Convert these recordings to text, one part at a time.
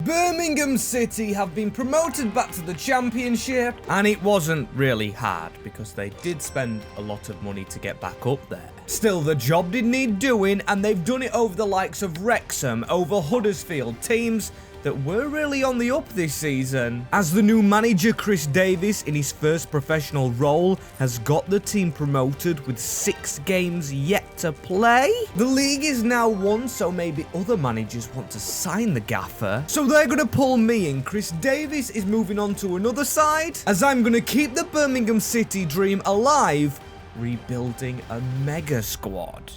Birmingham City have been promoted back to the Championship, and it wasn't really hard because they did spend a lot of money to get back up there. Still, the job did need doing, and they've done it over the likes of Wrexham, over Huddersfield, teams that were really on the up this season. As the new manager, Chris Davies, in his first professional role, has got the team promoted with 6 games yet to play. The league is now won, so maybe other managers want to sign the gaffer. So they're going to pull me, and Chris Davies is moving on to another side, as I'm going to keep the Birmingham City dream alive, rebuilding a mega squad.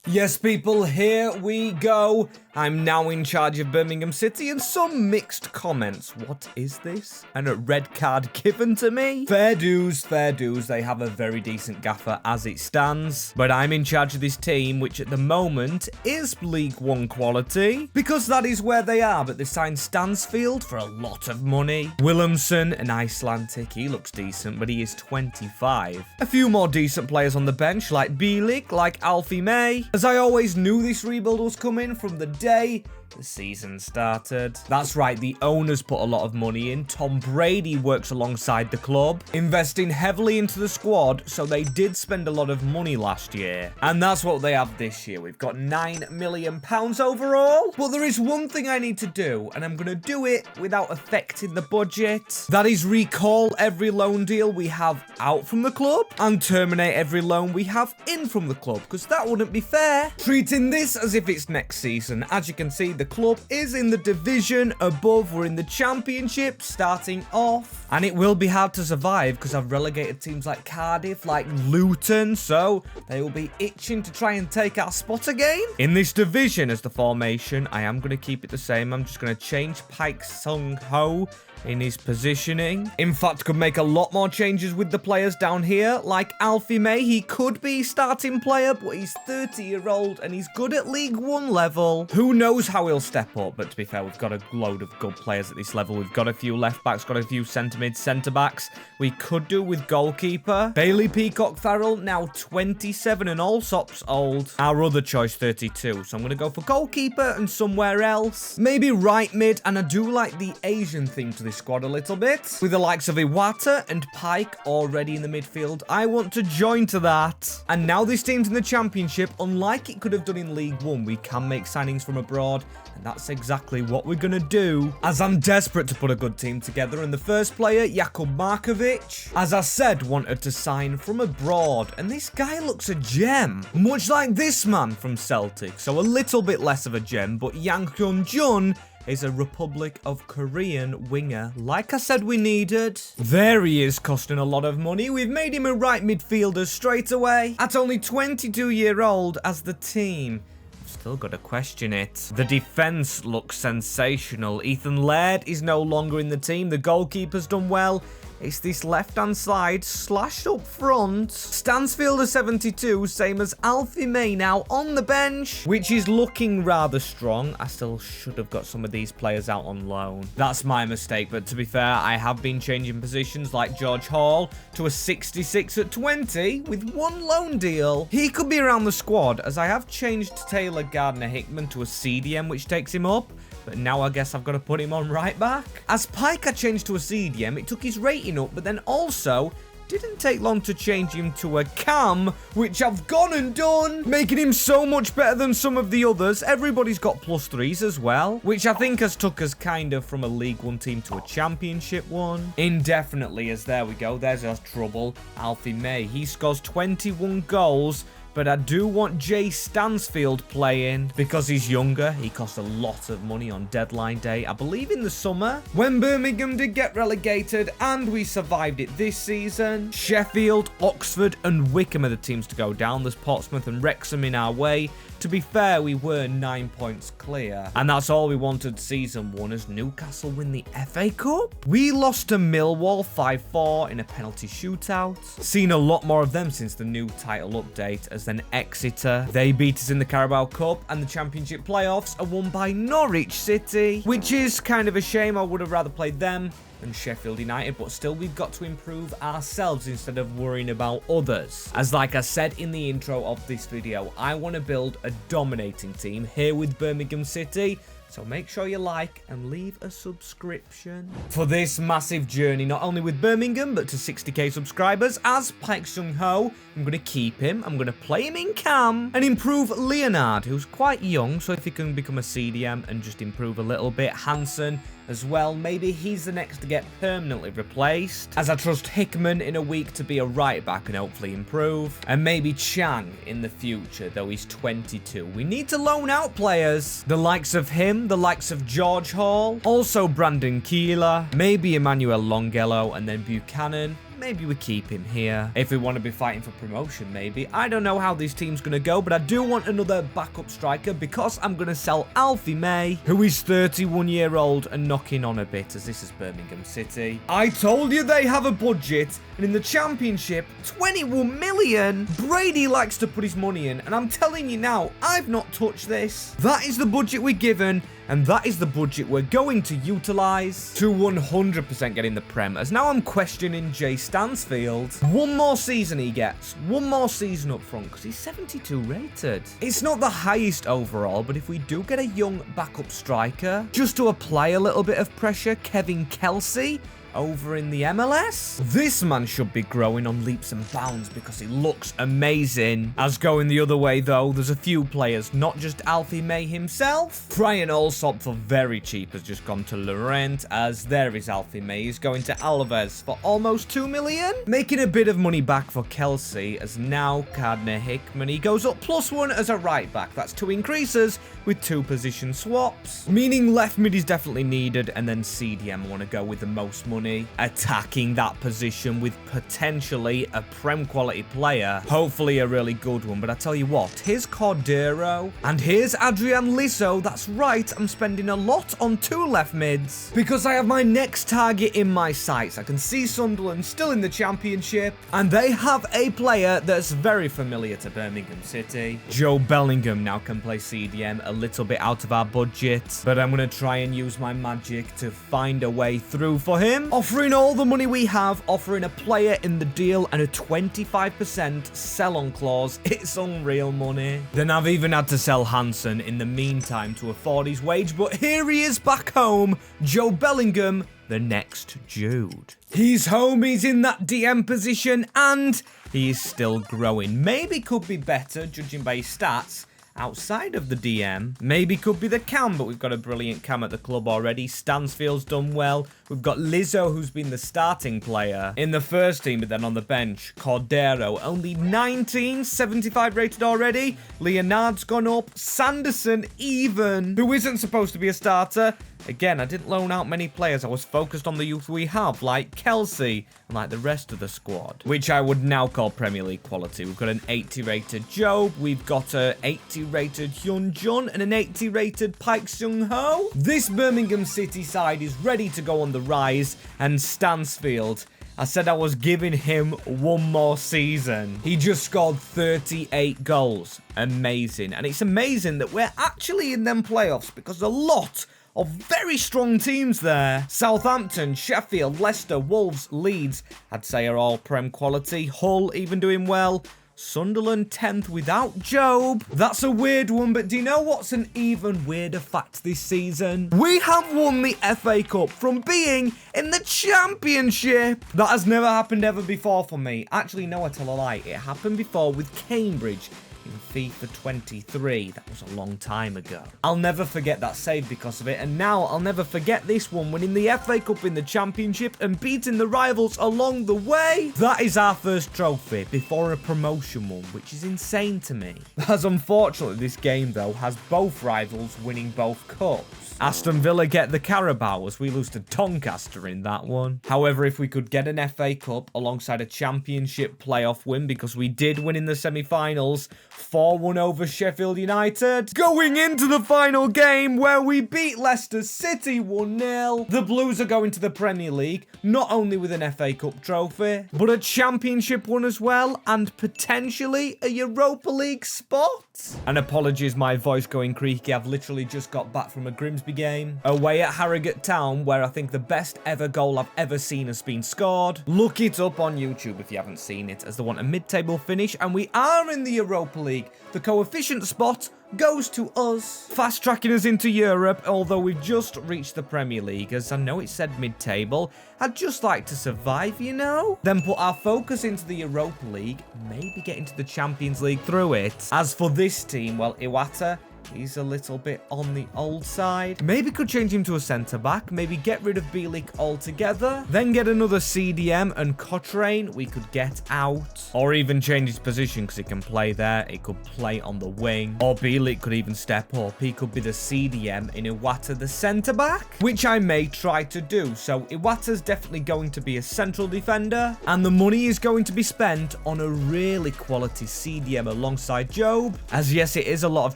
Yes, people, here we go. I'm now in charge of Birmingham City, and some mixed comments. What is this? And a red card given to me? Fair dues, fair dues. They have a very decent gaffer as it stands. But I'm in charge of this team, which at the moment is League One quality, because that is where they are. But they signed Stansfield for a lot of money. Williamson, an Icelandic, he looks decent, but he is 25. A few more decent players on the bench, like Bielik, like Alfie May. As I always knew this rebuild was coming from the day the season started. That's right, the owners put a lot of money in. Tom Brady works alongside the club, investing heavily into the squad, so they did spend a lot of money last year. And that's what they have this year. We've got £9 million overall. But there is one thing I need to do, and I'm going to do it without affecting the budget. That is recall every loan deal we have out from the club and terminate every loan we have in from the club, because that wouldn't be fair. Treating this as if it's next season. As you can see, the club is in the division above. We're in the Championship starting off, and it will be hard to survive because I've relegated teams like Cardiff, like Luton, so they will be itching to try and take our spot again. In this division, as the formation, I am going to keep it the same. I'm just going to change Pike Sung-ho in his positioning. In fact, could make a lot more changes with the players down here, like Alfie May. He could be starting player, but he's 30-year-old and he's good at League One level. Who knows how he'll step up, but to be fair, we've got a load of good players at this level. We've got a few left-backs, got a few centre-mids, centre-backs. We could do with goalkeeper. Bailey Peacock Farrell, now 27 and Allsop's old. Our other choice, 32. So I'm going to go for goalkeeper and somewhere else. Maybe right mid, and I do like the Asian theme to this squad a little bit, with the likes of Iwata and Pike already in the midfield. I want to join to that. And now this team's in the Championship, unlike it could have done in League One, we can make signings from abroad, and that's exactly what we're gonna do, as I'm desperate to put a good team together. And the first player, Jakub Markovic, as I said, wanted to sign from abroad, and this guy looks a gem, much like this man from Celtic, so a little bit less of a gem, but Yang Hyun-jun is a Republic of Korean winger, like I said we needed. There he is, costing a lot of money. We've made him a right midfielder straight away, at only 22-year-old as the team. Still got to question it. The defense looks sensational. Ethan Laird is no longer in the team. The goalkeeper's done well. It's this left-hand side slashed up front. Stansfield is 72, same as Alfie May now on the bench, which is looking rather strong. I still should have got some of these players out on loan. That's my mistake, but to be fair, I have been changing positions, like George Hall to a 66 at 20 with 1 loan deal. He could be around the squad, as I have changed Taylor Gardner-Hickman to a CDM, which takes him up. But now I guess I've got to put him on right back. As Pike I changed to a CDM, it took his rating up, but then also didn't take long to change him to a cam, which I've gone and done, making him so much better than some of the others. Everybody's got +3s as well, which I think has took us kind of from a League One team to a Championship one. Indefinitely, as there we go. There's our trouble. Alfie May, he scores 21 goals. But I do want Jay Stansfield playing because he's younger. He cost a lot of money on deadline day, I believe in the summer, when Birmingham did get relegated, and we survived it this season. Sheffield, Oxford and Wickham are the teams to go down. There's Portsmouth and Wrexham in our way. To be fair, we were 9 points clear, and that's all we wanted season 1 as Newcastle win the FA Cup. We lost to Millwall 5-4 in a penalty shootout. Seen a lot more of them since the new title update, as then Exeter, they beat us in the Carabao Cup, and the Championship playoffs are won by Norwich City, which is kind of a shame. I would have rather played them than Sheffield United, but still we've got to improve ourselves instead of worrying about others. As like I said in the intro of this video, I want to build a dominating team here with Birmingham City. So make sure you like and leave a subscription. For this massive journey, not only with Birmingham, but to 60k subscribers, as Park Sung-ho, I'm going to keep him, I'm going to play him in cam, and improve Leonard, who's quite young, so if he can become a CDM and just improve a little bit. Hansen as well, maybe he's the next to get permanently replaced, as I trust Hickman in a week to be a right back and hopefully improve, and maybe Chang in the future, though he's 22. We need to loan out players, the likes of him, the likes of George Hall, also Brandon Keeler, maybe Emmanuel Longello, and then Buchanan. Maybe we keep him here. If we want to be fighting for promotion, maybe. I don't know how this team's going to go, but I do want another backup striker because I'm going to sell Alfie May, who is 31-year-old and knocking on a bit, as this is Birmingham City. I told you they have a budget, and in the Championship, 21 million. Brady likes to put his money in, and I'm telling you now, I've not touched this. That is the budget we're given, and that is the budget we're going to utilise to 100% get in the Prem, as now I'm questioning Jay Stansfield. One more season he gets. One more season up front, because he's 72 rated. It's not the highest overall, but if we do get a young backup striker, just to apply a little bit of pressure, Kevin Kelsey, over in the MLS. This man should be growing on leaps and bounds because he looks amazing. As going the other way though, there's a few players, not just Alfie May himself. Brian Alsop for very cheap has just gone to Laurent, as there is Alfie May. He's going to Alves for almost 2 million. Making a bit of money back for Kelsey, as now Gardner Hickman, he goes up +1 as a right back. That's 2 increases with 2 position swaps. Meaning left mid is definitely needed, and then CDM want to go with the most money, attacking that position with potentially a Prem quality player, hopefully a really good one. But I tell you what, here's Cordero and here's Adrian Lizzo. That's right, I'm spending a lot on 2 left mids because I have my next target in my sights. I can see Sunderland still in the Championship, and they have a player that's very familiar to Birmingham City. Joe Bellingham now can play CDM, a little bit out of our budget, but I'm going to try and use my magic to find a way through for him. Offering all the money we have, offering a player in the deal and a 25% sell-on clause. It's unreal money. Then I've even had to sell Hansen in the meantime to afford his wage, but here he is back home, Joe Bellingham, the next Jude. He's home, he's in that DM position, and he is still growing. Maybe could be better, judging by his stats, outside of the DM. Maybe could be the cam, but we've got a brilliant cam at the club already. Stansfield's done well. We've got Lizzo, who's been the starting player in the first team, but then on the bench. Cordero, only 19, 75 rated already. Leonard's gone up. Sanderson, even, who isn't supposed to be a starter. Again, I didn't loan out many players. I was focused on the youth we have, like Kelsey, and like the rest of the squad, which I would now call Premier League quality. We've got an 80-rated Job, we've got a 80-rated Hyun Jun, and an 80-rated Park Sung-ho. This Birmingham City side is ready to go on the rise, and Stansfield, I said I was giving him one more season. He just scored 38 goals. Amazing. And it's amazing that we're actually in them playoffs, because a lot of very strong teams there. Southampton, Sheffield, Leicester, Wolves, Leeds, I'd say are all Prem quality. Hull even doing well. Sunderland 10th without Job. That's a weird one, but do you know what's an even weirder fact this season? We have won the FA Cup from being in the Championship. That has never happened ever before for me. Actually, no, I tell a lie. It happened before with Cambridge in FIFA 23. That was a long time ago. I'll never forget that save because of it, and now I'll never forget this one, winning the FA Cup in the Championship and beating the rivals along the way. That is our first trophy before a promotion one, which is insane to me. As unfortunately this game though has both rivals winning both cups. Aston Villa get the Carabao as we lose to Doncaster in that one. However, if we could get an FA Cup alongside a Championship playoff win, because we did win in the semi-finals, 4-1 over Sheffield United. Going into the final game where we beat Leicester City 1-0. The Blues are going to the Premier League, not only with an FA Cup trophy, but a Championship one as well, and potentially a Europa League spot. And apologies, my voice going creaky. I've literally just got back from a Grimsby game away at Harrogate Town, where I think the best ever goal I've ever seen has been scored. Look it up on YouTube if you haven't seen it, as they want a mid-table finish, and we are in the Europa League. The coefficient spot goes to us. Fast tracking us into Europe, although we've just reached the Premier League, as I know it said mid-table. I'd just like to survive, you know? Then put our focus into the Europa League, maybe get into the Champions League through it. As for this team, well, Iwata, he's a little bit on the old side. Maybe could change him to a centre-back. Maybe get rid of Bielik altogether. Then get another CDM, and Cochrane we could get out. Or even change his position, because he can play there. He could play on the wing. Or Bielik could even step up. He could be the CDM in Iwata the centre-back, which I may try to do. So Iwata's definitely going to be a central defender. And the money is going to be spent on a really quality CDM alongside Job. As yes, it is a lot of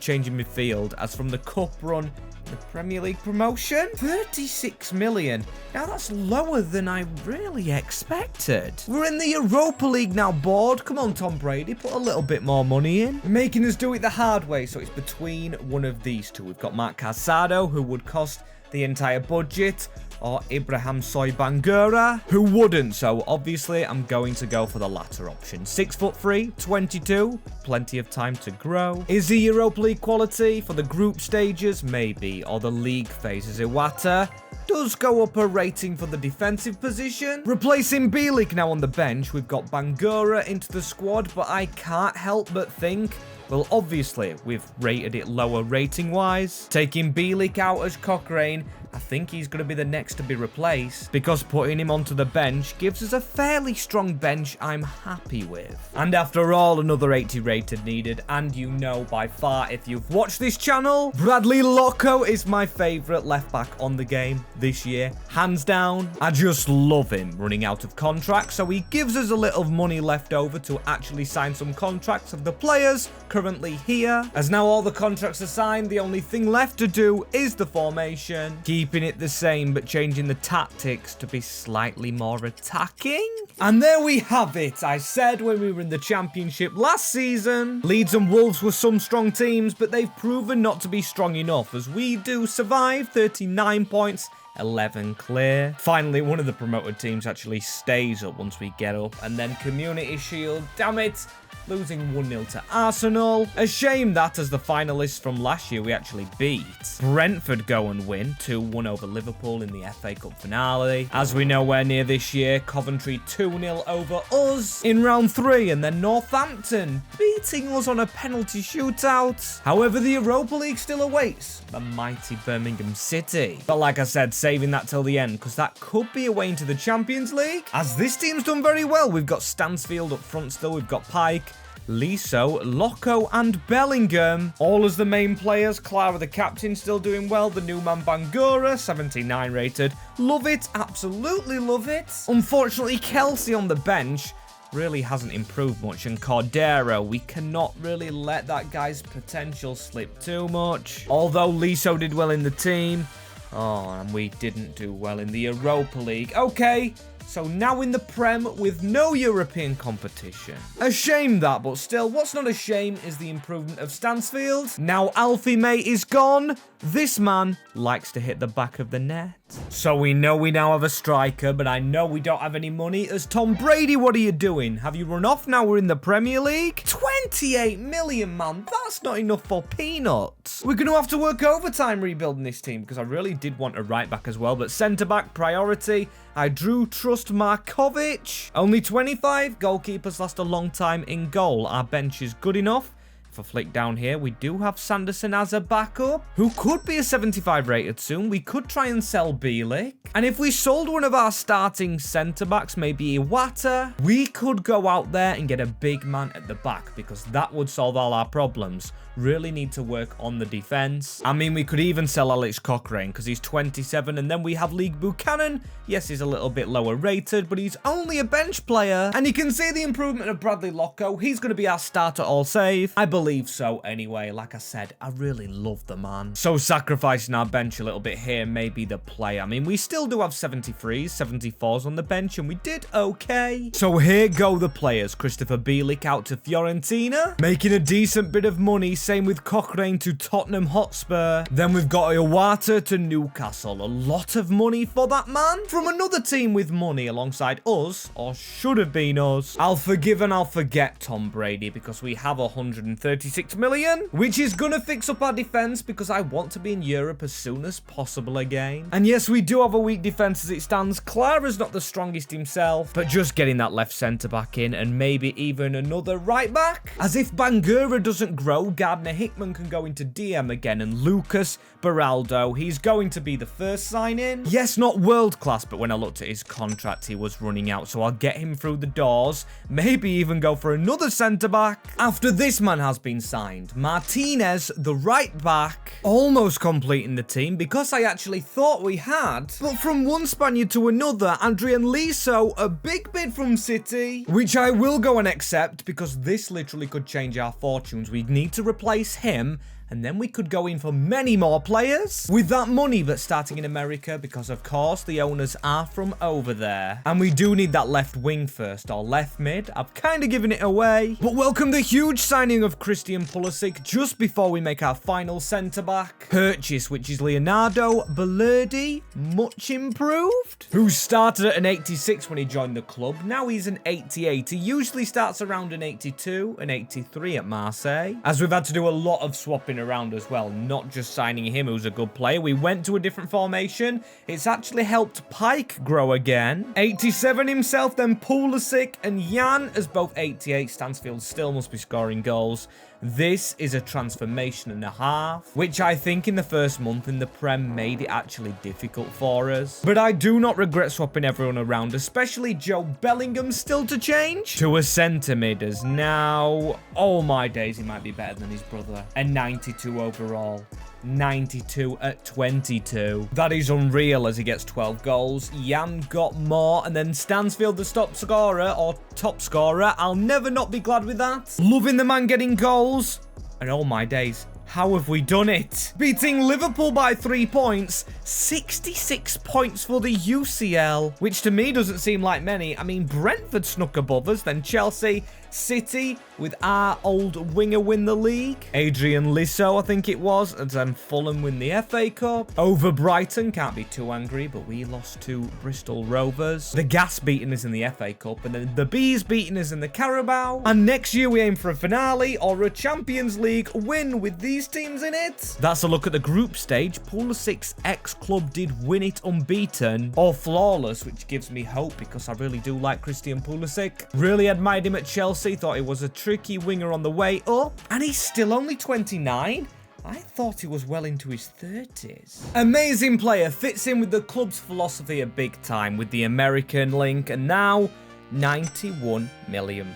change in midfield. As from the cup run, the Premier League promotion, 36 million. Now that's lower than I really expected. We're in the Europa League now, board. Come on, Tom Brady, put a little bit more money in. Making us do it the hard way, so it's between one of these two. We've got Mark Casado, who would cost the entire budget, or Ibrahim Soy Bangura, who wouldn't. So obviously I'm going to go for the latter option. 6'3", 22, plenty of time to grow. Is he Europa League quality for the group stages? Maybe. Or the league phases. Iwata does go up a rating for the defensive position. Replacing Bielik now on the bench, we've got Bangura into the squad, but I can't help but think, well, obviously, we've rated it lower rating-wise. Taking Bielik out as Cochrane, I think he's going to be the next to be replaced, because putting him onto the bench gives us a fairly strong bench I'm happy with. And after all, another 80 rated needed, and you know by far, if you've watched this channel, Bradley Loco is my favourite left-back on the game this year. Hands down, I just love him running out of contracts, so he gives us a little money left over to actually sign some contracts of the players currently here. As now all the contracts are signed, the only thing left to do is the formation. Keeping it the same, but changing the tactics to be slightly more attacking. And there we have it. I said when we were in the Championship last season, Leeds and Wolves were some strong teams, but they've proven not to be strong enough, as we do survive. 39 points. 11 clear. Finally, one of the promoted teams actually stays up once we get up. And then Community Shield, damn it, losing 1-0 to Arsenal. A shame that, as the finalists from last year, we actually beat. Brentford go and win 2-1 over Liverpool in the FA Cup finale. As we know, we're near this year, Coventry 2-0 over us in round 3, and then Northampton beating us on a penalty shootout. However, the Europa League still awaits the mighty Birmingham City. But like I said, saving that till the end, because that could be a way into the Champions League, as this team's done very well. We've got Stansfield up front still, we've got Pike, Liso, Loco, and Bellingham, all as the main players. Clara, the captain, still doing well. The new man Bangura, 79 rated. Love it, absolutely love it. Unfortunately, Kelsey on the bench really hasn't improved much, and Cordero, we cannot really let that guy's potential slip too much. Although Liso did well in the team, and we didn't do well in the Europa League. Okay, so now in the Prem with no European competition. A shame that, but still, what's not a shame is the improvement of Stansfield. Now Alfie May is gone. This man likes to hit the back of the net. So we know we now have a striker, but I know we don't have any money. As Tom Brady, what are you doing? Have you run off now we're in the Premier League? 28 million, man. That's not enough for peanuts. We're going to have to work overtime rebuilding this team, because I really did want a right back as well, but centre-back priority. I drew Trust Markovic. Only 25. Goalkeepers last a long time in goal. Our bench is good enough. If I flick down here, we do have Sanderson as a backup, who could be a 75 rated soon. We could try and sell Bielik. And if we sold one of our starting centre-backs, maybe Iwata, we could go out there and get a big man at the back, because that would solve all our problems. Really need to work on the defense. I mean, we could even sell Alex Cochrane, because he's 27, and then we have League Buchanan. Yes, he's a little bit lower rated, but he's only a bench player. And you can see the improvement of Bradley Loco. He's going to be our starter all save. I believe so anyway. Like I said, I really love the man. So sacrificing our bench a little bit here may be the play. I mean, we still do have 73s, 74s on the bench, and we did okay. So here go the players. Christopher Bielik out to Fiorentina, making a decent bit of money. Same with Cochrane to Tottenham Hotspur. Then we've got Iwata to Newcastle. A lot of money for that man from another team with money alongside us, or should have been us. I'll forgive and I'll forget Tom Brady, because we have 130 36 million, which is gonna fix up our defense because I want to be in Europe as soon as possible again. And yes, we do have a weak defense as it stands. Clara's not the strongest himself, but just getting that left centre back in and maybe even another right back. As if Bangura doesn't grow, Gardner Hickman can go into DM again, and Lucas Beraldo, he's going to be the first sign-in. Yes, not world class, but when I looked at his contract, he was running out, so I'll get him through the doors, maybe even go for another centre-back. After this man has been signed, Martinez, the right back, almost completing the team because I actually thought we had, but from one Spaniard to another, Adrian Liso, a big bid from City, which I will go and accept because this literally could change our fortunes. We need to replace him, and then we could go in for many more players with that money, but starting in America because, of course, the owners are from over there. And we do need that left wing first, or left mid. I've kind of given it away. But welcome the huge signing of Christian Pulisic just before we make our final centre-back purchase, which is Leonardo Balerdi, much improved, who started at an 86 when he joined the club. Now he's an 88. He usually starts around an 82, an 83 at Marseille, as we've had to do a lot of swapping around as well, not just signing him, who's a good player. We went to a different formation. It's actually helped Pike grow again. 87 himself, then Pulisic and Jan as both 88. Stansfield still must be scoring goals. This is a transformation and a half, which I think in the first month in the Prem made it actually difficult for us. But I do not regret swapping everyone around, especially Joe Bellingham still to change to a centre mid, as now, oh my days, he might be better than his brother. A 92 overall. 92 at 22. That is unreal as he gets 12 goals. Jan got more, and then Stansfield, the top scorer, or top scorer. I'll never not be glad with that. Loving the man getting goals. And oh my days, how have we done it? Beating Liverpool by 3 points, 66 points for the UCL, which to me doesn't seem like many. I mean, Brentford snuck above us, then Chelsea, City, with our old winger win the league. Adrian Liso, I think it was, and then Fulham win the FA Cup. Over Brighton, can't be too angry, but we lost to Bristol Rovers. The Gas beating us in the FA Cup, and then the Bees beating us in the Carabao. And next year we aim for a finale or a Champions League win with these teams in it. That's a look at the group stage. Pulisic's ex-club did win it unbeaten or flawless, which gives me hope because I really do like Christian Pulisic. Really admired him at Chelsea, thought he was a tricky winger on the way up, and he's still only 29. I thought he was well into his 30s. Amazing player, fits in with the club's philosophy a big time with the American link, and now £91 million.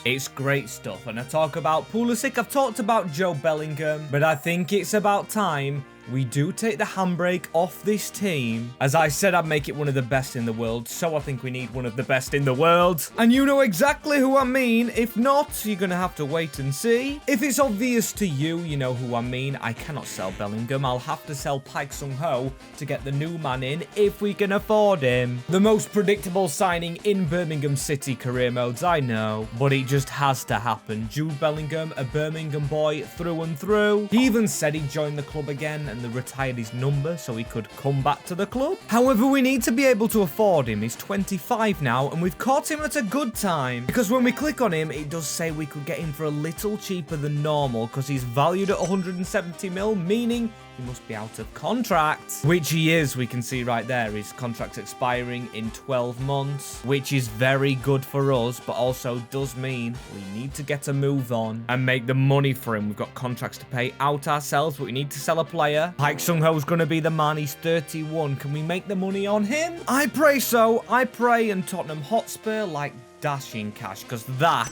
It's great stuff, and I talk about Pulisic, I've talked about Joe Bellingham, but I think it's about time we do take the handbrake off this team. As I said, I'd make it one of the best in the world, so I think we need one of the best in the world. And you know exactly who I mean. If not, you're gonna have to wait and see. If it's obvious to you, you know who I mean. I cannot sell Bellingham. I'll have to sell Park Sung-ho to get the new man in if we can afford him. The most predictable signing in Birmingham City career modes, I know, but it just has to happen. Jude Bellingham, a Birmingham boy through and through. He even said he'd join the club again and they retired his number so he could come back to the club. However, we need to be able to afford him. He's 25 now, and we've caught him at a good time, because when we click on him, it does say we could get him for a little cheaper than normal because he's valued at 170 mil, meaning he must be out of contract, which he is. We can see right there his contract's expiring in 12 months, which is very good for us, but also does mean we need to get a move on and make the money for him. We've got contracts to pay out ourselves, but we need to sell a player. Park Sung-ho's going to be the man. He's 31. Can we make the money on him? I pray so. I pray, and Tottenham Hotspur like dashing cash, because that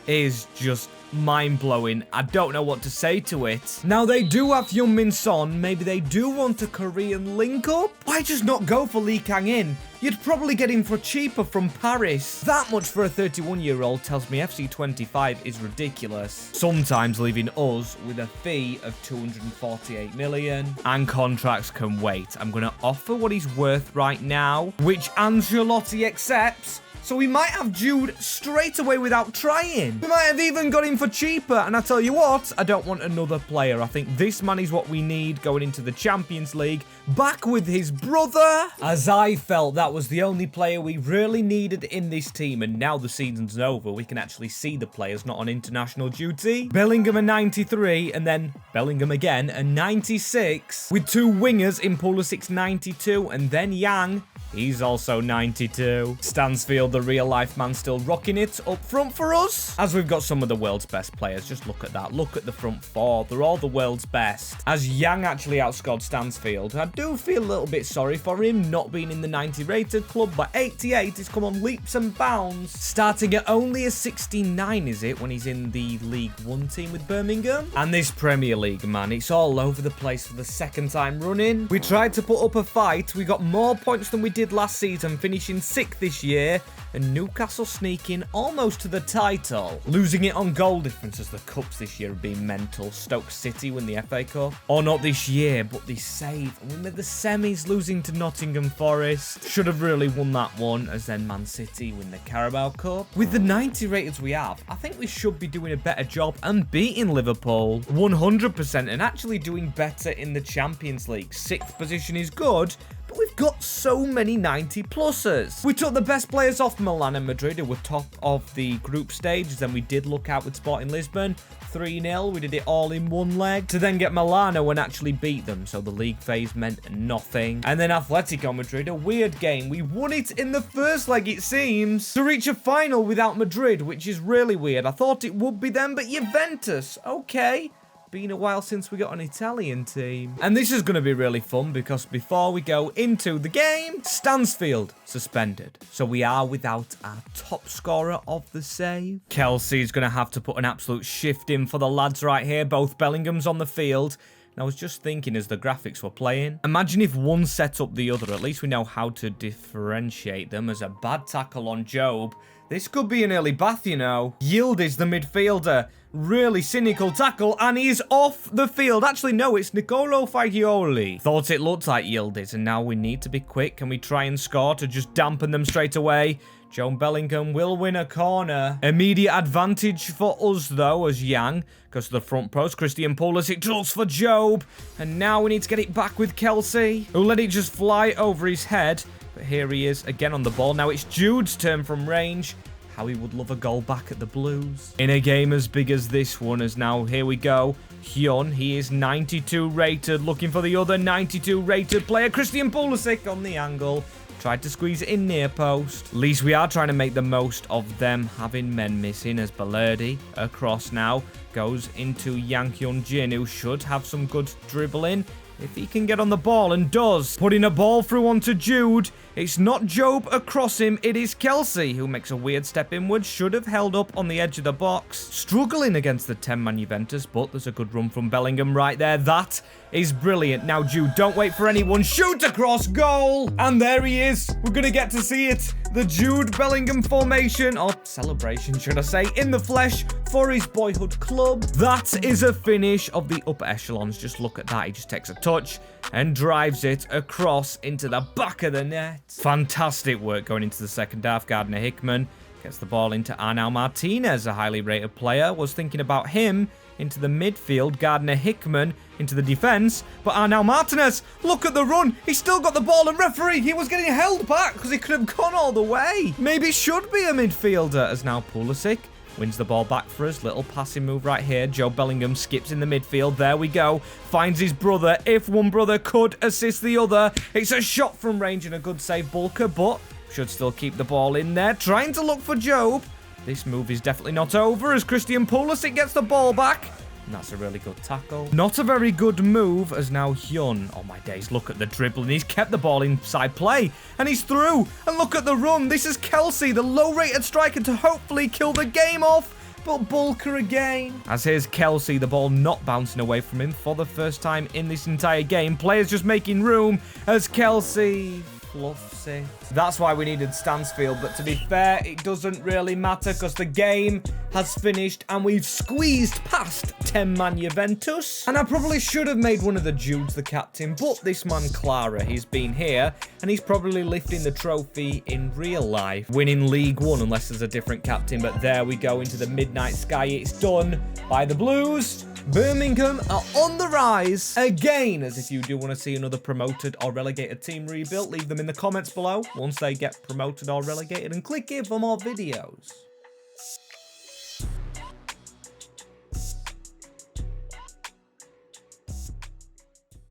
is just mind-blowing. I don't know what to say to it. Now, they do have Heung-min Son. Maybe they do want a Korean link-up. Why just not go for Lee Kang-in? You'd probably get him for cheaper from Paris. That much for a 31-year-old tells me FC25 is ridiculous. Sometimes leaving us with a fee of 248 million. And contracts can wait. I'm going to offer what he's worth right now, which Ancelotti accepts. So we might have Jude straight away without trying. We might have even got him for cheaper. And I tell you what, I don't want another player. I think this man is what we need going into the Champions League. Back with his brother. As I felt that was the only player we really needed in this team. And now the season's over, we can actually see the players not on international duty. Bellingham a 93, and then Bellingham again a 96. With two wingers in Pulisic 92, and then Yang. He's also 92. Stansfield, the real-life man, still rocking it up front for us. As we've got some of the world's best players. Just look at that. Look at the front four. They're all the world's best. As Yang actually outscored Stansfield, I do feel a little bit sorry for him not being in the 90 rated club, but 88 has come on leaps and bounds. Starting at only a 69, is it, when he's in the League One team with Birmingham? And this Premier League, man, it's all over the place for the second time running. We tried to put up a fight. We got more points than we did last season, finishing 6th this year, and Newcastle sneaking almost to the title. Losing it on goal difference, as the cups this year have been mental. Stoke City win the FA Cup. Or not this year, but they save. And we made the semis, losing to Nottingham Forest. Should have really won that one, as then Man City win the Carabao Cup. With the 90 ratings we have, I think we should be doing a better job and beating Liverpool 100% and actually doing better in the Champions League. 6th position is good, but we've got so many 90 pluses. We took the best players off Milan and Madrid, who were top of the group stage. Then we did look out with Sporting Lisbon. 3-0. We did it all in one leg. To then get Milano and actually beat them. So the league phase meant nothing. And then Atletico Madrid, a weird game. We won it in the first leg, it seems. To reach a final without Madrid, which is really weird. I thought it would be them, but Juventus. Okay. Been a while since we got an Italian team. And this is going to be really fun because before we go into the game, Stansfield suspended. So we are without our top scorer of the save. Kelsey's going to have to put an absolute shift in for the lads right here. Both Bellingham's on the field. And I was just thinking as the graphics were playing, imagine if one set up the other. At least we know how to differentiate them. As a bad tackle on Job. This could be an early bath, you know. Yildiz, the midfielder. Really cynical tackle, and he's off the field. Actually, no, it's Nicolo Fagioli. Thought it looked like Yildiz, and now we need to be quick. Can we try and score to just dampen them straight away? Joe Bellingham will win a corner. Immediate advantage for us, though, as Yang goes to the front post. Christian Pulisic draws for Job, and now we need to get it back with Kelsey, who let it just fly over his head. But here he is again on the ball. Now it's Jude's turn from range. How he would love a goal back at the Blues. In a game as big as this one, as now here we go. Hyun, he is 92 rated, looking for the other 92 rated player. Christian Pulisic on the angle. Tried to squeeze it in near post. At least we are trying to make the most of them having men missing, as Balerdi across now goes into Yang Hyun-jin, who should have some good dribbling. If he can get on the ball, and does. Putting a ball through onto Jude. It's not Job across him, it is Kelsey, who makes a weird step inwards. Should have held up on the edge of the box. Struggling against the 10-man Juventus, but there's a good run from Bellingham right there. That is brilliant. Now Jude, don't wait for anyone. Shoot across, goal! And there he is. We're going to get to see it. The Jude Bellingham formation, or celebration, should I say, in the flesh for his boyhood club. That is a finish of the upper echelons. Just look at that. He just takes a touch and drives it across into the back of the net. Fantastic work going into the second half. Gardner Hickman gets the ball into Arnau Martinez, a highly rated player. Was thinking about him into the midfield. Gardner Hickman into the defense. But Arnau Martinez, look at the run. He's still got the ball, and referee, he was getting held back because he could have gone all the way. Maybe should be a midfielder, as now Pulisic wins the ball back for us. Little passing move right here. Joe Bellingham skips in the midfield. There we go. Finds his brother. If one brother could assist the other. It's a shot from range and a good save, Bulker, but should still keep the ball in there. Trying to look for Job. This move is definitely not over, as Christian Pulisic gets the ball back. And that's a really good tackle. Not a very good move, as now Hyun. Oh my days, look at the dribbling. He's kept the ball inside play. And he's through. And look at the run. This is Kelsey, the low-rated striker, to hopefully kill the game off. But Bulker again. As here's Kelsey, the ball not bouncing away from him for the first time in this entire game. Players just making room as Kelsey fluff's sake. That's why we needed Stansfield, but to be fair, it doesn't really matter because the game has finished and we've squeezed past 10-man Juventus. And I probably should have made one of the Judes the captain, but this man Clara, he's been here and he's probably lifting the trophy in real life, winning League One unless there's a different captain. But there we go into the midnight sky. It's done by the Blues. Birmingham are on the rise again. As if you do want to see another promoted or relegated team rebuilt, leave them in the comments below once they get promoted or relegated, and click here for more videos.